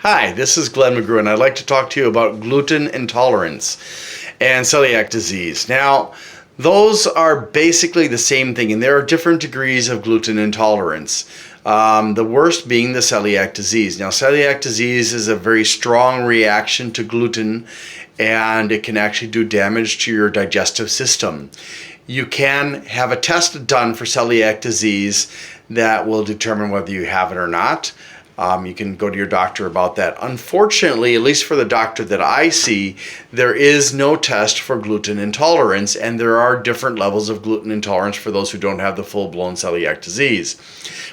Hi, this is Glenn McGrew, and I'd like to talk to you about gluten intolerance and celiac disease. Now, those are basically the same thing, and there are different degrees of gluten intolerance. The worst being the celiac disease. Now, celiac disease is a very strong reaction to gluten, and it can actually do damage to your digestive system. You can have a test done for celiac disease that will determine whether you have it or not. You can go to your doctor about that. Unfortunately, at least for the doctor that I see, there is no test for gluten intolerance, and there are different levels of gluten intolerance for those who don't have the full-blown celiac disease.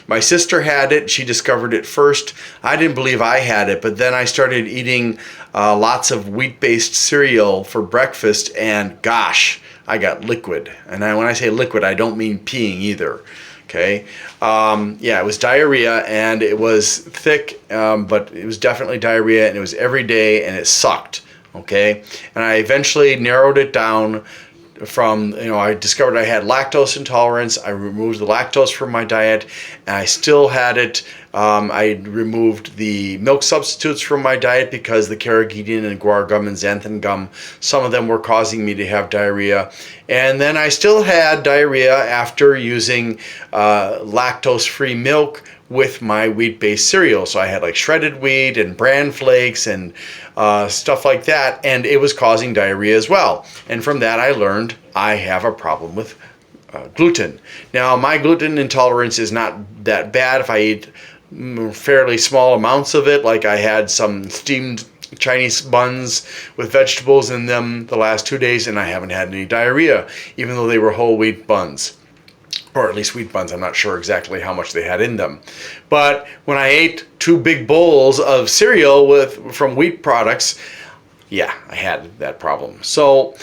My sister had it. She discovered it first. I didn't believe I had it, but then I started eating lots of wheat-based cereal for breakfast, and gosh, I got liquid. And when I say liquid, I don't mean peeing either. Okay. Yeah, it was diarrhea, and it was thick, but it was definitely diarrhea, and it was every day, and it sucked. Okay. And I eventually narrowed it down from, I discovered I had lactose intolerance. I removed the lactose from my diet, and I still had it. I removed the milk substitutes from my diet because the carrageenan and guar gum and xanthan gum, some of them were causing me to have diarrhea. And then I still had diarrhea after using lactose-free milk with my wheat-based cereal. So I had like shredded wheat and bran flakes and stuff like that, and it was causing diarrhea as well. And from that I learned I have a problem with gluten. Now, my gluten intolerance is not that bad if I eat fairly small amounts of it. Like I had some steamed Chinese buns with vegetables in them the last 2 days, and I haven't had any diarrhea, even though they were whole wheat buns. Or at least wheat buns. I'm not sure exactly how much they had in them. But when I ate 2 big bowls of cereal from wheat products, yeah, I had that problem. So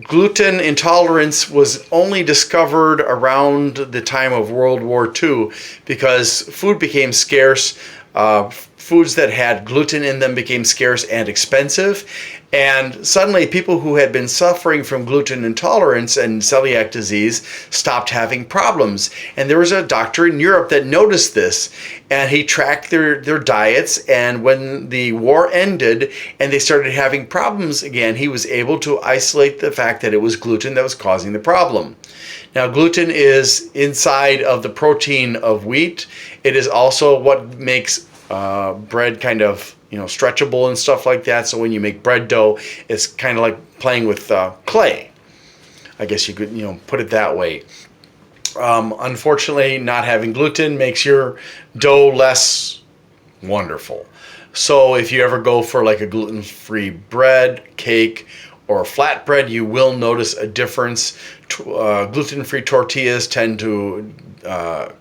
gluten intolerance was only discovered around the time of World War II because food became scarce. Foods that had gluten in them became scarce and expensive. And suddenly people who had been suffering from gluten intolerance and celiac disease stopped having problems. And there was a doctor in Europe that noticed this, and he tracked their diets. And when the war ended and they started having problems again, he was able to isolate the fact that it was gluten that was causing the problem. Now, gluten is inside of the protein of wheat. It is also what makes bread kind of stretchable and stuff like that. So when you make bread dough, it's kind of like playing with clay. I guess you could put it that way. Unfortunately, not having gluten makes your dough less wonderful. So if you ever go for like a gluten-free bread, cake, or flatbread, you will notice a difference. Gluten-free tortillas tend to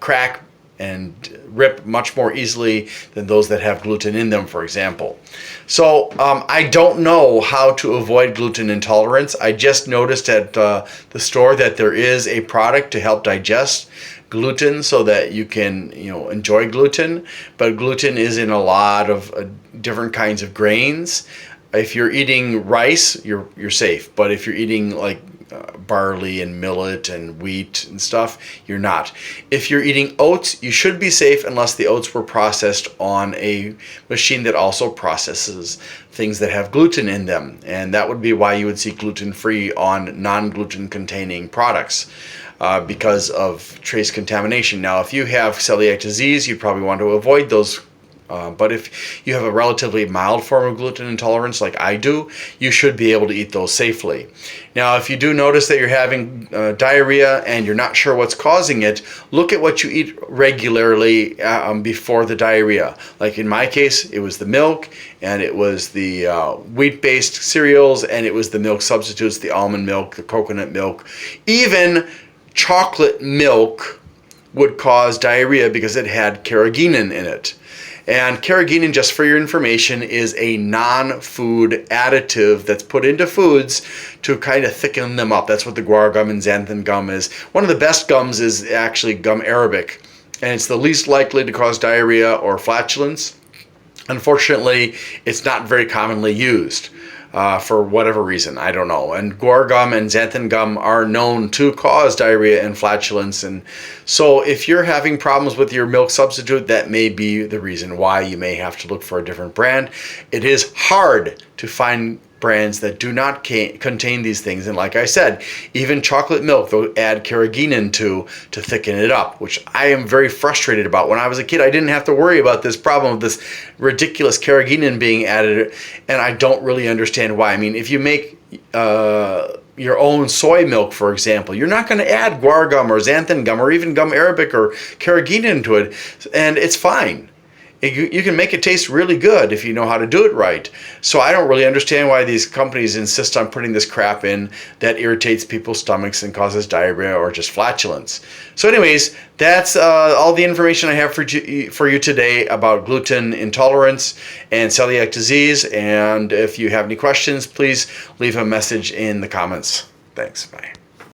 crack and rip much more easily than those that have gluten in them, for example. So I don't know how to avoid gluten intolerance. I just noticed at the store that there is a product to help digest gluten so that you can enjoy gluten. But gluten is in a lot of different kinds of grains. If you're eating rice, you're safe. But if you're eating like barley and millet and wheat and stuff, you're not. If you're eating oats, you should be safe unless the oats were processed on a machine that also processes things that have gluten in them. And that would be why you would see gluten-free on non-gluten containing products. Because of trace contamination. Now, if you have celiac disease, you probably want to avoid those. But if you have a relatively mild form of gluten intolerance like I do, you should be able to eat those safely. Now, if you do notice that you're having diarrhea and you're not sure what's causing it, look at what you eat regularly before the diarrhea. Like in my case, it was the milk, and it was the wheat-based cereals, and it was the milk substitutes, the almond milk, the coconut milk. Even chocolate milk would cause diarrhea because it had carrageenan in it. And carrageenan, just for your information, is a non-food additive that's put into foods to kind of thicken them up. That's what the guar gum and xanthan gum is. One of the best gums is actually gum arabic, and it's the least likely to cause diarrhea or flatulence. Unfortunately, it's not very commonly used. for whatever reason. I don't know. And guar gum and xanthan gum are known to cause diarrhea and flatulence. And so if you're having problems with your milk substitute, that may be the reason why you may have to look for a different brand. It is hard to find brands that do not contain these things. And like I said, even chocolate milk they'll add carrageenan to thicken it up, which I am very frustrated about. When I was a kid, I didn't have to worry about this problem of this ridiculous carrageenan being added, and I don't really understand why. I mean, if you make your own soy milk, for example, you're not going to add guar gum or xanthan gum or even gum arabic or carrageenan to it, and it's fine. You can make it taste really good if you know how to do it right. So I don't really understand why these companies insist on putting this crap in that irritates people's stomachs and causes diarrhea or just flatulence. So anyways, that's all the information I have for you today about gluten intolerance and celiac disease. And if you have any questions, please leave a message in the comments. Thanks. Bye.